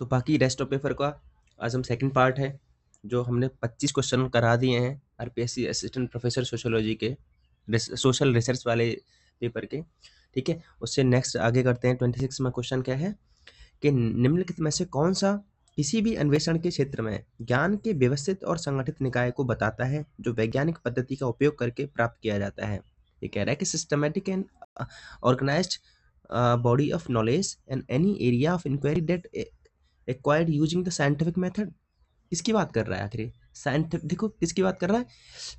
तो बाकी rest of paper का आज हम सेकंड पार्ट है, जो हमने 25 क्वेश्चन करा दिए हैं आरपीएससी असिस्टेंट प्रोफेसर सोशियोलॉजी के सोशल रिसर्च वाले पेपर के। ठीक है, उससे नेक्स्ट आगे करते हैं। 26 में क्वेश्चन क्या है कि निम्नलिखित में से कौन सा किसी भी अन्वेषण के क्षेत्र में ज्ञान के व्यवस्थित और संगठित निकाय को बताता है जो वैज्ञानिक पद्धति का उपयोग करके प्राप्त किया जाता है। ये कह रहा है कि systematic and organised body of knowledge and any area of inquiry that acquired using the scientific method. किसकी बात कर रहा है आखिर? साइंटिफिक, देखो किसकी बात कर रहा है,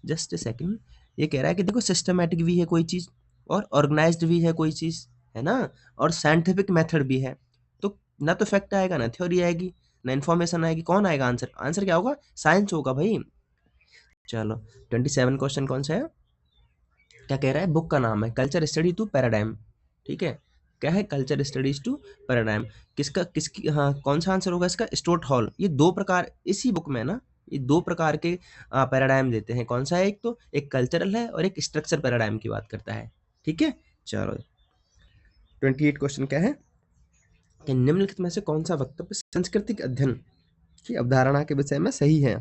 जस्ट ए सेकंड। ये कह रहा है कि देखो सिस्टमैटिक भी है कोई चीज और ऑर्गेनाइज्ड भी है कोई चीज, है ना, और साइंटिफिक मेथड भी है। तो ना तो फैक्ट आएगा, ना थ्योरी आएगी, ना इन्फॉर्मेशन आएगी। कौन आएगा आंसर? आंसर क्या होगा? साइंस होगा भाई। चलो 27 क्वेश्चन कौन सा है, क्या कह रहा है? बुक का नाम है कल्चर स्टडी टू पैराडाइम। ठीक है, क्या है? Culture studies two paradigm. किसकी, हाँ, कौन सा आंसर होगा इसका? Stuart Hall. ये दो प्रकार इसी बुक में ना, ये दो प्रकार के पैराडाइम देते हैं। कौन सा है? एक तो एक कल्चरल है और एक स्ट्रक्चर पैराडाइम की बात करता है। ठीक है, चलो 28 क्वेश्चन क्या है कि निम्नलिखित में से कौन सा वक्तव्य सांस्कृतिक अध्ययन की अवधारणा के विषय में सही है?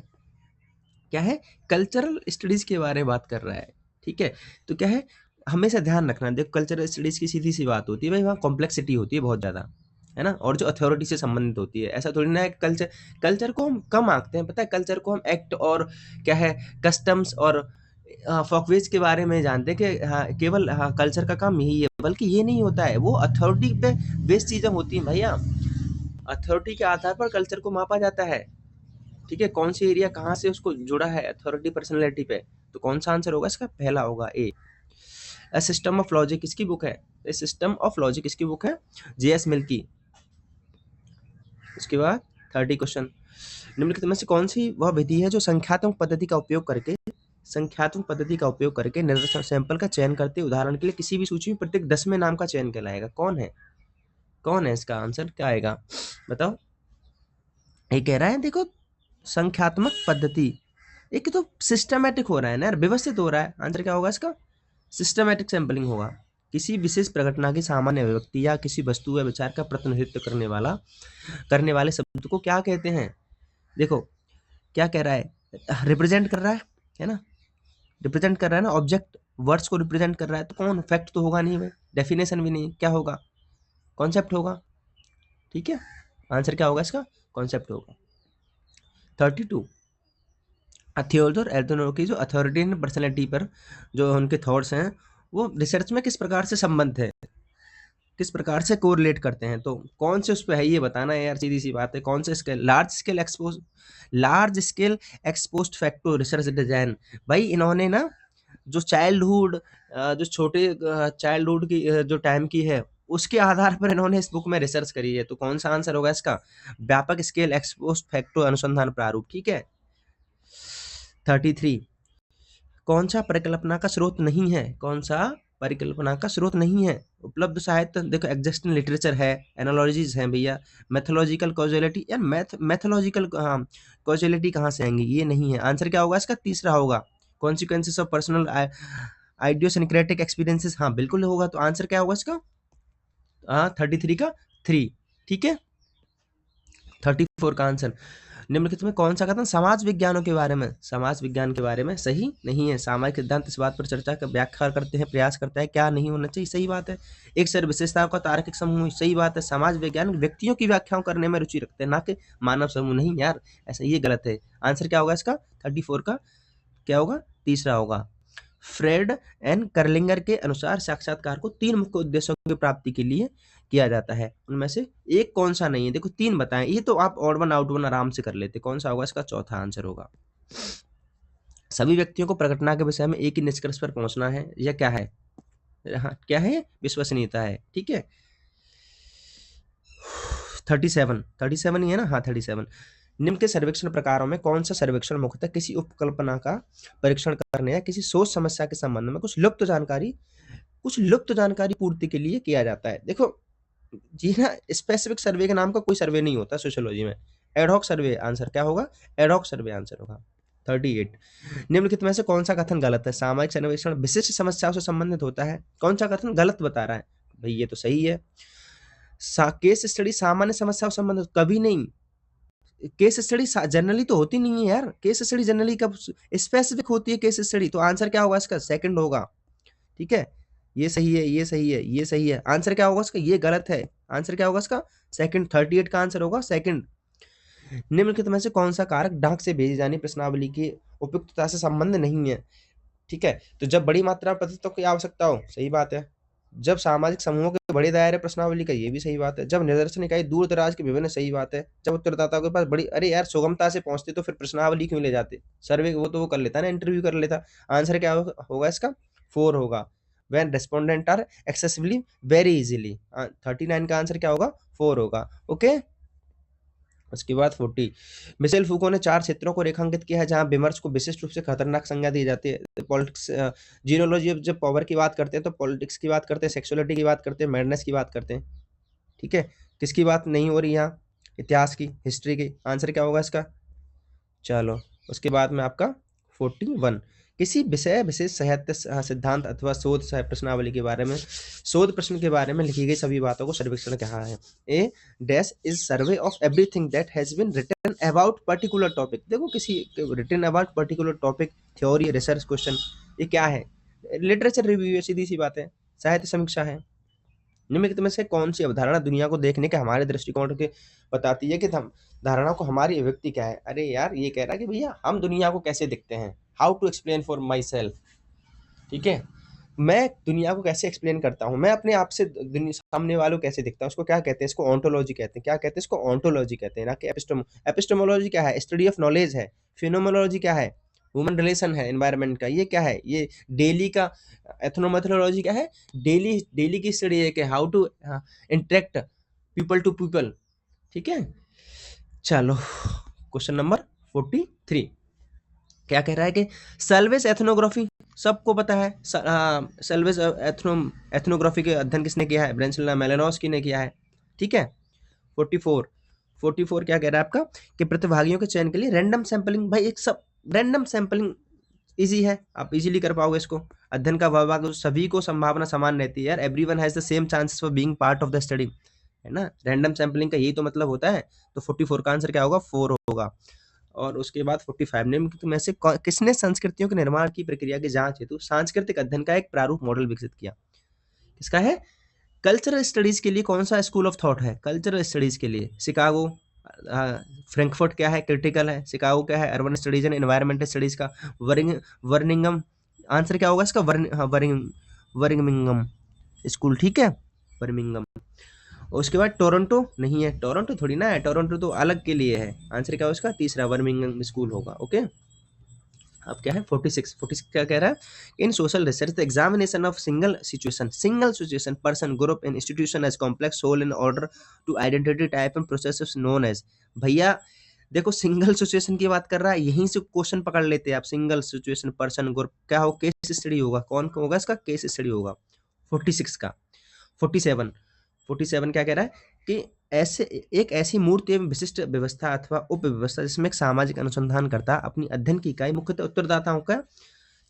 क्या है? कल्चरल स्टडीज के बारे में बात कर रहा है। ठीक है, तो क्या है, हमेशा ध्यान रखना। देखो कल्चरल स्टडीज की सीधी सी बात होती है भाई, वहाँ कॉम्प्लेक्सिटी होती है बहुत ज़्यादा, है ना, और जो अथॉरिटी से संबंधित होती है। ऐसा थोड़ी ना है कल्चर, कल्चर को हम कम आंकते हैं, पता है, कल्चर को हम एक्ट और क्या है, कस्टम्स और फॉकवेज के बारे में जानते हैं कि हाँ केवल हाँ कल्चर का काम यही है, बल्कि ये नहीं होता है। वो अथॉरिटी पे बेस्ड चीज़ें होती हैं भैया। अथॉरिटी के आधार पर कल्चर को मापा जाता है। ठीक है, कौन सी एरिया कहाँ से उसको जुड़ा है अथॉरिटी पर्सनैलिटी पे। तो कौन सा आंसर होगा इसका? पहला होगा ए। ए सिस्टम ऑफ लॉजिक किसकी बुक है? ए सिस्टम ऑफ लॉजिक किसकी बुक है? जेएस मिल की। उसके बाद 30 क्वेश्चन, निम्नलिखित में से कौन सी वह विधि है जो संख्यात्मक पद्धति का उपयोग करके निर्देशन सैंपल का चयन करते? उदाहरण के लिए किसी भी सूची में प्रत्येक 10वें नाम का चयन कहलाएगा। कौन है इसका आंसर? क्या आएगा बताओ? ये कह रहा है देखो संख्यात्मक पद्धति, एक तो सिस्टमैटिक हो रहा है ना यार, व्यवस्थित हो रहा है। आंसर क्या होगा इसका? सिस्टमैटिक सैंपलिंग होगा। किसी विशेष प्रघटना की सामान्य अभिव्यक्ति या किसी वस्तु या विचार का प्रतिनिधित्व करने वाले शब्द को क्या कहते हैं? देखो क्या कह रहा है, रिप्रेजेंट कर रहा है ना, रिप्रेजेंट कर रहा है ना, ऑब्जेक्ट वर्ड्स को रिप्रेजेंट कर रहा है। तो कौन? फैक्ट तो होगा नहीं भाई, डेफिनेशन भी नहीं, क्या होगा? कॉन्सेप्ट होगा। ठीक है, आंसर क्या होगा इसका? कॉन्सेप्ट होगा। 32, थियोडोर एडोर्नो की जो अथॉरिटी एंड पर्सनैलिटी पर जो उनके थॉट्स हैं, वो रिसर्च में किस प्रकार से संबंध है, किस प्रकार से कोरिलेट करते हैं? तो कौन से उस पे है ये बताना है यार, सीधी सी बात है। कौन से scale? Large scale exposed facto research design. भाई इन्होंने ना जो चाइल्डहुड, जो छोटे चाइल्डहुड की जो टाइम की है, उसके आधार पर इन्होंने इस बुक में रिसर्च करी है। तो कौन सा आंसर होगा इसका? व्यापक स्केल एक्सपोज्ड फैक्टो अनुसंधान प्रारूप। ठीक है, 33, कौन सा परिकल्पना का स्रोत नहीं है? कौन सा परिकल्पना का स्रोत नहीं है? उपलब्ध साहित्य, देखो एग्जिस्टिंग लिटरेचर है, एनालॉजीज हैं भैया, मैथोलॉजिकल कॉजुअलिटी या मैथोलॉजिकल कॉजुअलिटी कहाँ से आएंगी? ये नहीं है। आंसर क्या होगा इसका? तीसरा होगा, consequences of personal idiosyncratic experiences. हाँ बिल्कुल होगा। तो आंसर क्या होगा इसका? हाँ 33 का 3। ठीक है, 34 का आंसर, निम्नलिखित में कौन सा कथन समाज विज्ञान के बारे में सही नहीं है? सामाजिक सिद्धांत इस बात पर चर्चा का व्याख्या करते हैं, प्रयास करता है क्या नहीं होना चाहिए? सही बात है। एक सर विशेषताओं का तार्किक समूह, सही बात है। समाज विज्ञान व्यक्तियों की व्याख्याओं करने में रुचि रखते हैं, ना कि मानव समूह। नहीं यार, ऐसा ये गलत है। आंसर क्या होगा इसका? 34 का क्या होगा? तीसरा होगा। फ्रेड एंड करलिंगर के अनुसार साक्षात्कार को 3 मुख्य उद्देश्यों की प्राप्ति के लिए किया जाता है। उनमें से एक कौन सा नहीं है? देखो 3 बताएं, ये तो आप ऑड वन आउट वन आराम से कर लेते। कौन सा होगा इसका? चौथा आंसर होगा। सभी व्यक्तियों को प्रघटना के विषय में एक ही निष्कर्ष पर पहुंचना है, या क्या है? हाँ क्या है? विश्वसनीयता है। ठीक है, 37 ही है ना? हाँ 37, निम्न के सर्वेक्षण प्रकारों में कौन सा सर्वेक्षण मुख्यतः किसी उपकल्पना का परीक्षण करने या किसी सोच समस्या के संबंध में कुछ लुप्त जानकारी पूर्ति के लिए किया जाता है? देखो जी ना, स्पेसिफिक सर्वे के नाम का कोई सर्वे नहीं होता सोशियोलॉजी में। एडहॉक सर्वे आंसर क्या होगा? एडहॉक सर्वे आंसर होगा। 38, निम्नलिखित में से कौन सा कथन गलत है? सामाजिक सर्वेक्षण विशिष्ट समस्याओं से संबंधित होता है। कौन सा कथन गलत बता रहा है? भाई ये तो सही है। केस स्टडी सामान्य समस्याओं से संबंधित कभी नहीं। केस स्टडी जनरली तो होती नहीं है यार, केस स्टडी जनरली कब स्पेसिफिक होती है केस स्टडी। तो आंसर क्या होगा इसका? सेकंड होगा। ठीक है, ये सही है, ये सही है, ये सही है। आंसर क्या होगा इसका? ये गलत है। आंसर क्या होगा इसका? सेकंड। 38 का आंसर होगा सेकंड। निम्नलिखित में से कौन सा कारक डाक से भेजी जानी प्रश्नावली की उपयुक्तता से संबंध नहीं है? ठीक है, तो जब बड़ी मात्रा में प्रतित्व की आवश्यकता हो, सही बात है। जब सामाजिक समूहों के बड़े दायरे प्रश्नावली का, ये भी सही बात है। जब निदर्शन इकाई दूर दराज के विभिन्न, सही बात है। जब उत्तरदाताओं के पास बड़ी, अरे यार सुगमता से पहुंचते तो फिर प्रश्नावली क्यों ले जाते? सर्वे वो तो वो कर लेता ना, इंटरव्यू कर लेता। आंसर क्या होगा इसका? 4 होगा। When respondent are excessively very easily. 39 का आंसर क्या होगा? 4 होगा। ओके, उसके बाद 40, मिशेल फूको ने 4 क्षेत्रों को रेखांकित किया है जहां विमर्श को विशिष्ट रूप से खतरनाक संज्ञा दी जाती है। पॉलिटिक्स, जीनोलॉजी, जब पावर की बात करते हैं तो पॉलिटिक्स की बात करते हैं, सेक्सुअलिटी की बात करते हैं, मैडनेस की बात करते हैं। ठीक है, किसकी बात नहीं हो रही यहाँ? इतिहास की, हिस्ट्री की। आंसर क्या होगा इसका? चलो, उसके बाद में आपका 41, किसी विषय विशेष साहित्य सिद्धांत अथवा शोध प्रश्नावली के बारे में, शोध प्रश्न के बारे में लिखी गई सभी बातों को सर्वेक्षण कहा है। A dash is survey of everything that has been written about particular topic. देखो, किसी written about particular topic, theory, research question, ये क्या है? लिटरेचर रिव्यू है, सीधी सी बात है, साहित्य समीक्षा है। निम्नलिखित में से कौन सी अवधारणा दुनिया को देखने के हमारे दृष्टिकोण के बताती है कि हम धारणा को हमारी अभिव्यक्ति क्या है? अरे यार, ये कह रहा है कि भैया हम दुनिया को कैसे दिखते हैं, how to explain for myself. ठीक है, मैं दुनिया को कैसे एक्सप्लेन करता हूँ, मैं अपने आप से दुनिया सामने वालों को कैसे दिखता हूँ, उसको क्या कहते हैं? इसको ऑन्टोलॉजी कहते हैं। क्या कहते हैं इसको? ऑन्टोलॉजी कहते हैं, ना कि एपिस्टेमोलॉजी क्या है? स्टडी ऑफ नॉलेज है। फिनोमेनोलॉजी क्या है? ह्यूमन रिलेशन है, एनवायरनमेंट का। ये क्या है? ये डेली का। एथनोमेथोलॉजी क्या है? डेली डेली की स्टडी है कि how to interact people to people. ठीक है, चलो क्वेश्चन नंबर 43 क्या कह रहा है कि सेल्वेज एथनोग्राफी, सबको पता है। सेल्वेज एथनोग्राफी के अध्ययन किसने किया है? ब्रेंसला मेलानोस्की ने किया है। ठीक है, 44 क्या कह रहा है आपका? कि प्रतिभागियों के चयन के लिए रैंडम सैंपलिंग। भाई एक सब रैंडम सैंपलिंग इजी है, आप इजीली कर पाओगे इसको। अध्ययन का विभाग, सभी को संभावना समान रहती है यार, everyone has the same chances for being part of the study, है ना। रैंडम सैंपलिंग का यही तो मतलब होता है। तो 44 का आंसर क्या होगा? 4 होगा। और उसके बाद 45, निम्नलिखित में से किसने संस्कृतियों के निर्माण की प्रक्रिया की जांच हेतु सांस्कृतिक अध्ययन का एक प्रारूप मॉडल विकसित किया? किसका है? कल्चरल स्टडीज के लिए कौन सा स्कूल ऑफ थॉट है? कल्चरल स्टडीज के लिए शिकागो, फ्रैंकफर्ट क्या है? क्रिटिकल है। शिकागो क्या है? Urban studies and environmental studies का। वर्निंगम, आंसर क्या होगा इसका? वर्मिंगम स्कूल। ठीक है, वर्मिंगम। उसके बाद टोरंटो नहीं है, टोरंटो थोड़ी ना है, टोरंटो तो अलग के लिए है। आंसर क्या होगा इसका? तीसरा, वर्मिंगम स्कूल होगा। ओके, अब क्या है? 46 क्या कह रहा है? In social research the examination of single situation person group in institution as complex whole in order to identity type and process known as. भैया देखो, सिंगल सिचुएशन की बात कर रहा है, यहीं से क्वेश्चन पकड़ लेते हैं आप। सिंगल सिचुएशन पर्सन ग्रुप क्या हो? केस स्टडी होगा। कौन होगा इसका? केस स्टडी होगा। 46 का। 47 क्या कह रहा है? कि ऐसे एक ऐसी मूर्त एवं विशिष्ट व्यवस्था अथवा उपव्यवस्था जिसमें एक सामाजिक अनुसंधान करता अपनी अध्ययन की इकाई मुख्यतः उत्तरदाताओं का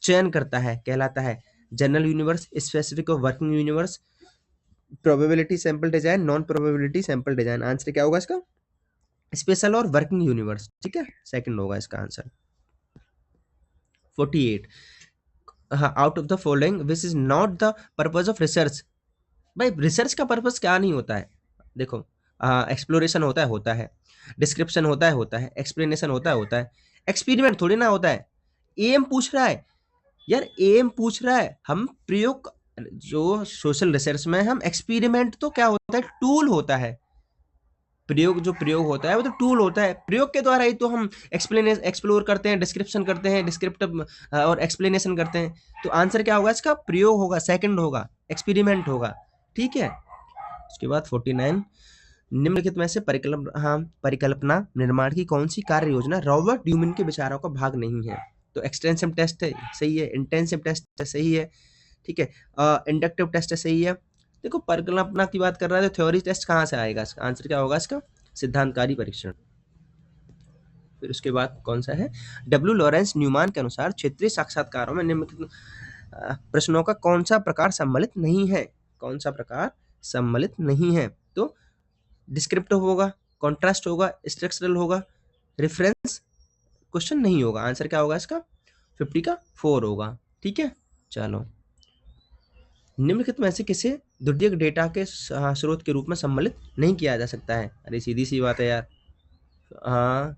चयन करता है, कहलाता है जनरल यूनिवर्स, स्पेसिफिक और working universe, probability sample design, non probability sample design. Answer क्या होगा इसका? स्पेशल और वर्किंग यूनिवर्स। ठीक है, सेकंड होगा इसका answer. 48, out of the following which is not the purpose of research. भाई रिसर्च का पर्पस क्या नहीं होता है? देखो, एक्सप्लोरेशन होता है, डिस्क्रिप्शन होता है, एक्सप्लेनेशन होता है, एक्सपेरिमेंट थोड़ी ना होता है। एम पूछ रहा है यार, एम पूछ रहा है। हम प्रयोग, जो सोशल रिसर्च में हम एक्सपेरिमेंट तो क्या होता है? टूल होता है। जो प्रयोग होता है वो तो टूल होता है। प्रयोग के द्वारा ही तो हम एक्सप्लोर करते हैं, डिस्क्रिप्शन करते हैं, डिस्क्रिप्टिव और एक्सप्लेनेशन करते हैं। तो आंसर क्या होगा इसका? प्रयोग होगा, सेकंड होगा, एक्सपेरिमेंट होगा। ठीक है, उसके बाद 49, निम्नलिखित में से परिकल्पना निर्माण की कौन सी कार्य योजना रॉबर्ट ड्यूमिन के विचारों का भाग नहीं है? तो एक्सटेंसिव टेस्ट है, सही है। इंटेंसिव टेस्ट है, सही है। ठीक है, इंडक्टिव टेस्ट है, सही है। देखो, परिकल्पना की बात कर रहा है तो थ्योरी टेस्ट कहाँ से आएगा? इसका आंसर क्या होगा इसका? सिद्धांतकारी परीक्षण। फिर उसके बाद कौन सा है? डब्ल्यू लॉरेंस न्यूमान के अनुसार क्षेत्रीय साक्षात्कारों में निम्नलिखित प्रश्नों का कौन सा प्रकार सम्मिलित नहीं है? कौन सा प्रकार सम्मिलित नहीं है? तो डिस्क्रिप्टिव होगा, कॉन्ट्रास्ट होगा, स्ट्रक्चरल होगा, रेफरेंस क्वेश्चन नहीं होगा। आंसर क्या होगा इसका? 50 का 4 होगा। ठीक है, चलो। निम्नलिखित में से किसे द्वितीयक डेटा के स्रोत के रूप में सम्मिलित नहीं किया जा सकता है? अरे सीधी सी बात है यार। हाँ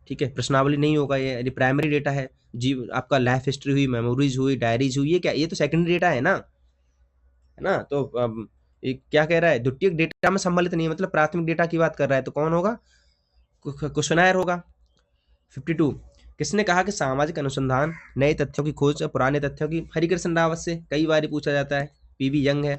ठीक है, प्रश्नावली नहीं होगा ये प्राइमरी डेटा है। जी आपका लाइफ हिस्ट्री हुई, मेमोरीज हुई, डायरीज हुई, ये क्या, ये तो सेकेंडरी डेटा है ना। तो ये क्या कह रहा है? द्वितीयक डेटा में सम्मिलित नहीं है, मतलब प्राथमिक डेटा की बात कर रहा है, तो कौन होगा? क्वेश्चनायर होगा। 52 किसने कहा कि सामाजिक अनुसंधान नए तथ्यों की खोज और पुराने तथ्यों की? हरिकृष्ण रावत से कई बार पूछा जाता है। पीवी यंग है।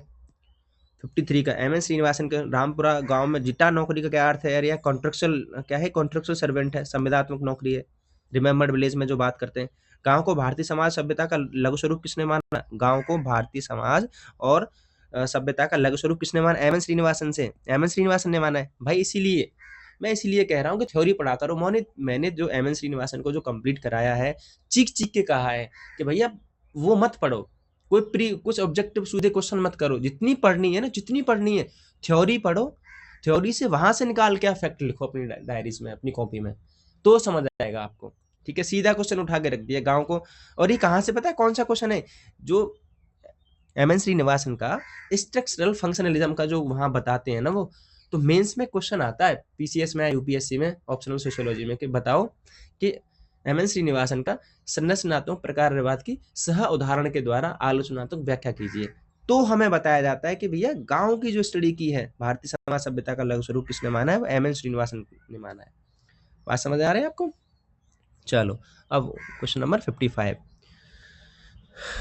53 का एम एन श्रीनिवासन के रामपुरा गांव में जिटा नौकरी का क्या अर्थ है यार? यह कॉन्ट्रेक्चुअल क्या है? कॉन्ट्रेक्चुअल सर्वेंट है, संविदात्मक नौकरी है। रिमेम्बर्ड विलेज में जो बात करते हैं। गांव को भारतीय समाज सभ्यता का लघु स्वरूप किसने माना? गांव को भारतीय समाज और सभ्यता का लघु स्वरूप किसने माना? एम एन श्रीनिवासन से, एम एन श्रीनिवासन ने माना है भाई। इसीलिए मैं कह रहा हूँ कि थ्योरी पढ़ा करो। मैंने जो एम एन श्रीनिवासन को जो कंप्लीट कराया है, चीख चीख के कहा है कि भैया वो मत पढ़ो, कुछ ऑब्जेक्टिव सीधे क्वेश्चन मत करो, जितनी पढ़नी है ना, जितनी पढ़नी है थ्योरी पढ़ो, थ्योरी से वहां से निकाल के फैक्ट लिखो अपनी डायरीज में, अपनी कॉपी में, तो समझ आएगा आपको। ठीक है, सीधा क्वेश्चन उठा के रख दिया गांव को। और ये कहां से पता है कौन सा क्वेश्चन है? जो एम एन श्रीनिवासन का स्ट्रक्चरल फंक्शनलिज्म का जो वहां बताते हैं ना, वो तो मेंस में क्वेश्चन आता है, पीसीएस में, यूपीएससी में, ऑप्शनल सोशियोलॉजी में, कि बताओ कि एम एन श्रीनिवासन का संरचनात्मक प्रकारवाद की सह उदाहरण के द्वारा आलोचनात्मक व्याख्या कीजिए। तो हमें बताया जाता है कि भैया गांव की जो स्टडी की है, भारतीय समाज सभ्यता का लघु स्वरूप किसने माना है? वो एम एन श्रीनिवासन ने माना है। बात समझ आ रही है आपको? चलो अब क्वेश्चन नंबर 55।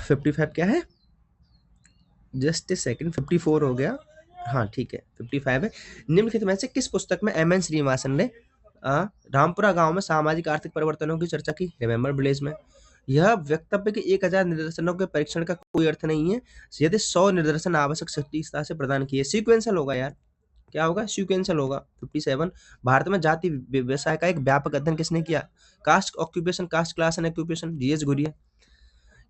55 क्या है? जस्ट ए सेकंड, 54 हो गया। हाँ ठीक है, 55 है। निम्नलिखित में से किस पुस्तक में एम एन श्रीनिवासन ने रामपुरा गांव में सामाजिक आर्थिक परिवर्तनों की चर्चा की? रिमेम्बर विलेज में। यह वक्तव्य के 1000 निदर्शनों के परीक्षण का कोई अर्थ नहीं है यदि 100 निदर्शन आवश्यक सटीकता से प्रदान किए। सीक्वेंशियल होगा यार। क्या होगा? सीक्वेंशियल होगा। 57 भारत में जाति व्यवसाय का एक व्यापक अध्ययन किसने किया? Caste occupation, caste class and occupation, GS Ghurye.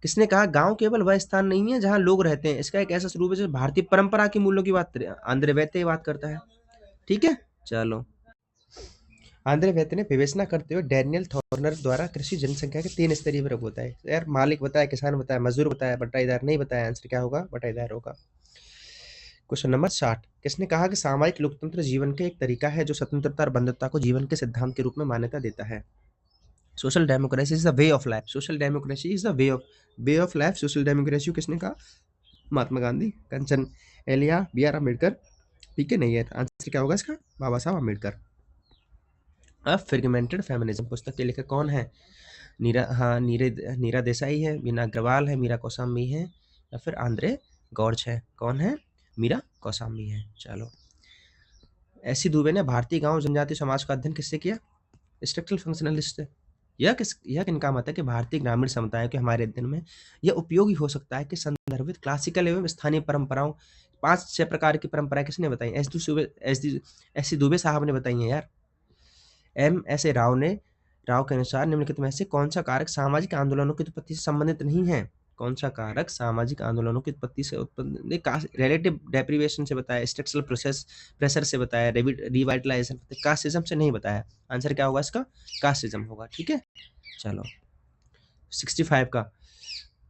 किसने कहा गांव केवल वह स्थान नहीं है जहां लोग रहते हैं, इसका एक ऐसा स्वरूप है जो भारतीय परंपरा के मूल्यों की बात करे? आंद्रे वैत्य बात करता है। ठीक है, चलो। आंद्रे वैत्य ने विवेचना करते हुए डैनियल थॉर्नर द्वारा कृषि जनसंख्या के 3 स्तरीय वर्ग होता है। यार मालिक बताया, किसान बताया, मजदूर बताया, बटाईदार नहीं बताया। आंसर क्या होगा? बटाईदार होगा। क्वेश्चन नंबर 60 किसने कहा कि सामाजिक लोकतंत्र जीवन का एक तरीका है जो स्वतंत्रता और बंधुत्व को जीवन के सिद्धांत के रूप में मान्यता देता है? Social democracy is the way of life. Social democracy is the way of life. Social democracy किसने कहा? महात्मा गांधी, कंचन एलिया, बी आर अम्बेडकर। ठीक है, नहीं है। आंसर क्या होगा इसका? बाबा साहब अम्बेडकर। अब फ्रेगमेंटेड फेमिनिज्म पुस्तक के लेखक कौन है? नीरा देसाई है, मीना अग्रवाल है, मीरा कौसाम्बी है, या फिर आंद्रे गॉर्ज है? कौन है? मीरा कौसाम्बी है। चलो। एसी दुबे ने भारतीय गांव जनजातीय समाज का अध्ययन किससे किया? Structural functionalist. यह किनका मत है कि भारतीय ग्रामीण समुदायों के हमारे अध्ययन में यह उपयोगी हो सकता है कि संदर्भित क्लासिकल एवं स्थानीय परंपराओं 5-6 प्रकार की परंपराएं किसने बताई? एस डी दुबे साहब ने बताई हैं यार। एम एस ए राव के अनुसार निम्नलिखित में से कौन सा कारक सामाजिक आंदोलनों की उत्पत्ति से संबंधित नहीं है? कौन सा कारक सामाजिक आंदोलनों की उत्पत्ति से उत्पन्न? रिलेटिव डेप्रिवेशन से बताया, स्ट्रक्चरल प्रेशर से बताया, रिवाइटलाइजेशन, कास्टिज्म से नहीं बताया। आंसर क्या होगा इसका? कास्टिज्म होगा। ठीक है, चलो। 65 का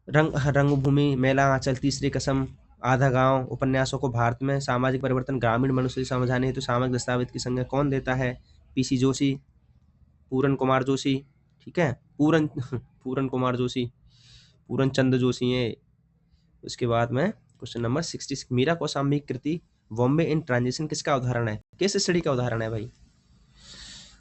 रंगभूमि, मेला, आंचल, तीसरी कसम, आधा गांव उपन्यासों को भारत में सामाजिक परिवर्तन ग्रामीण मनुष्य से समझाने हेतु सामाजिक दस्तावेज की संज्ञा कौन देता है? पीसी जोशी, पूरन कुमार जोशी। ठीक है, पूरन कुमार जोशी, पूरन चंद्र जोशी है। उसके बाद में क्वेश्चन नंबर 66 मीरा कौसाम्बी कृति बॉम्बे इन ट्रांजिशन किसका उदाहरण है? केस स्टडी का उदाहरण है भाई।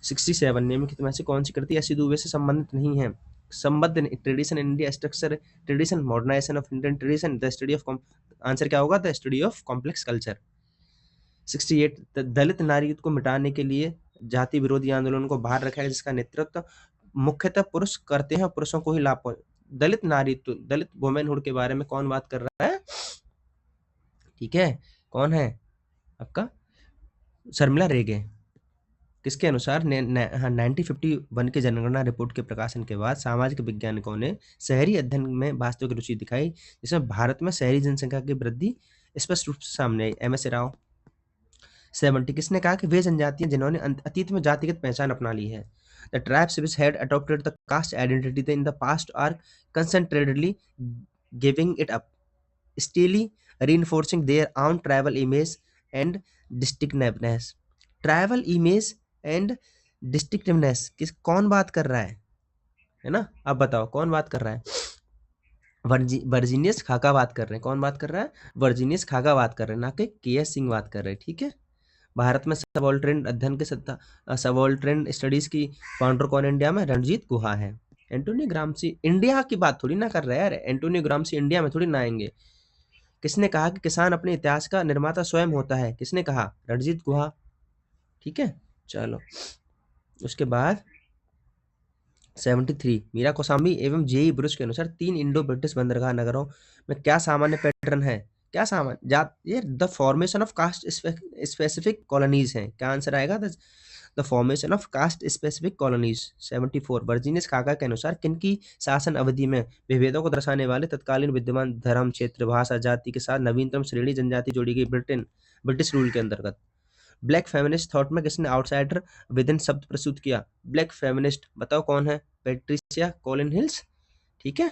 67 निम्नलिखित में से कौन सी कृति एस दुबे से संबंधित नहीं है? संबद्ध tradition India structure, tradition modernisation of Indian tradition, the study of. Answer क्या होगा? The study of complex culture. 68 Dalit नारीत्व को मिटाने के लिए जाति विरोधी आंदोलन को बाहर रखा है जिसका नेतृत्व मुख्यतः पुरुष करते हैं और पुरुषों को ही लाभ पहुंच। दलित नारीत्व, दलित वुमेनहुड के बारे में कौन बात कर रहा है? ठीक है, कौन है आपका? शर्मिला रेगे। किसके अनुसार 1951 के जनगणना रिपोर्ट के प्रकाशन के बाद सामाजिक वैज्ञानिकों ने शहरी अध्ययन में वास्तविक रुचि दिखाई, जिसमें भारत में शहरी जनसंख्या की वृद्धि स्पष्ट रूप से सामने आई। M S Rao. 70 किसने कहा कि वे जनजातियां जिन्होंने अतीत में जातिगत पहचान अपना ली है। The tribes which had adopted the caste identity in the past are concentratedly giving it up, steadily reinforcing their own tribal image and distinctiveness. Tribal image and distinctiveness किस कौन बात कर रहा है ना? अब बताओ कौन बात कर रहा है? वर्जीनियस खाका बात कर रहे हैं। कौन बात कर रहा है? वर्जीनियस खाका बात कर रहे हैं, ना कि के.एस. सिंह बात कर रहे हैं। ठीक है, भारत में सबॉल्टर्न अध्ययन के सबॉल्टर्न स्टडीज की फाउंडर कौन इंडिया में? रणजीत गुहा है। एंटोनियो ग्राम्सी इंडिया की बात थोड़ी ना कर रहे हैं यार, एंटोनियो ग्राम्सी इंडिया में थोड़ी ना आएंगे। किसने कहा कि किसान अपने इतिहास का निर्माता स्वयं होता है? किसने कहा? रणजीत गुहा। ठीक है, चलो उसके बाद 73 मीरा कोसांबी एवं जेई ब्रुस के अनुसार 3 इंडो ब्रिटिश बंदरगाह नगरों में क्या सामान्य पैटर्न है? क्या सामान्य जात? ये the formation of caste specific colonies है। क्या आंसर आएगा? The formation of caste specific colonies. 74 Virginius खाका के अनुसार किनकी शासन अवधि में विभेदों को दर्शाने वाले तत्कालीन विद्यमान धर्म, क्षेत्र, भाषा, जाति के साथ नवीनतम श्रेणी जनजाति जोड़ी गई ब्रिटिश रूल के अंतर्गत? ब्लैक फेमिनिस्ट थॉट में किसने आउटसाइडर विद इन शब्द प्रस्तुत किया? ब्लैक फेमिनिस्ट बताओ कौन है? Patricia Colin hills. ठीक है,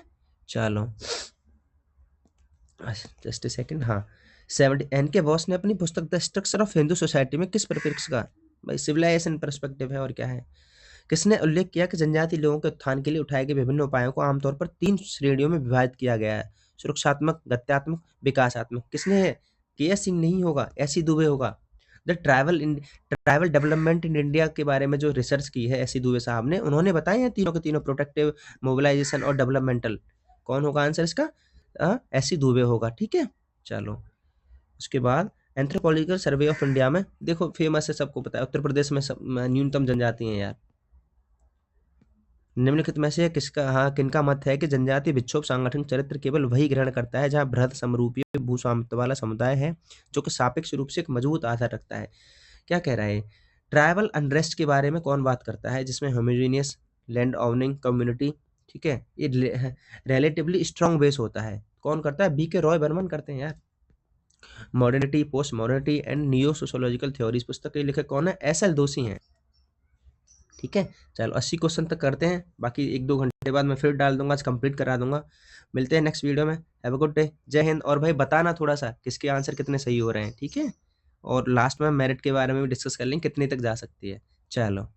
चलो जस्ट सेकंड। हाँ, 70 एन के बॉस ने अपनी पुस्तक the structure of Hindu society में किस परिप्रेक्ष्य का? भाई सिविलाइजेशन पर्सपेक्टिव है, और क्या है? किसने उल्लेख किया कि जनजाति लोगों के उत्थान के लिए उठाए गए विभिन्न उपायों को आमतौर पर 3 श्रेणियों में विभाजित किया गया है? सुरक्षात्मक, गत्यात्मक, विकासात्मक। किसने है? के.एस. सिंह नहीं होगा, एस.सी. दुबे होगा। The tribal development in India के बारे में जो रिसर्च की है एस.सी. दुबे साहब ने, उन्होंने बताए हैं तीनों के तीनों, प्रोटेक्टिव, मोबिलाइजेशन और डेवलपमेंटल। कौन होगा आंसर इसका? एस.सी. दुबे होगा। ठीक है, चलो उसके बाद एंथ्रोपोलॉजिकल सर्वे ऑफ इंडिया में देखो, फेमस है, सबको पता है, उत्तर प्रदेश में न्यूनतम जनजाति है यार। निम्नलिखित में से किनका मत है कि जनजाति विक्षोभ सांगठनिक चरित्र केवल वही ग्रहण करता है जहां बृहद समरूपीय भूस्वामित्व वाला समुदाय है, जो कि सापेक्ष रूप से एक मजबूत आधार रखता है। क्या कह रहा है? ट्राइबल अनरेस्ट के बारे में कौन बात करता है? जिसमें होमोजेनियस लैंड ओवनिंग कम्युनिटी, ठीक है, ये रिलेटिवली स्ट्रॉन्ग बेस होता है। कौन करता है? बी.के. रॉय बर्मन करते हैं यार। Modernity, post modernity and neo sociological theories पुस्तक के लेखक कौन है? एस.एल. दोषी हैं। ठीक है, चलो 80 क्वेश्चन तक करते हैं, बाकी 1-2 घंटे बाद मैं फिर डाल दूंगा, आज कंप्लीट करा दूंगा। मिलते हैं नेक्स्ट वीडियो में। हैव अ गुड डे, जय हिंद। और भाई बताना थोड़ा सा किसके आंसर कितने सही हो रहे हैं, ठीक है? और लास्ट में मेरिट के बारे में भी डिस्कस कर लेंगे, कितने तक जा सकती है। चलो।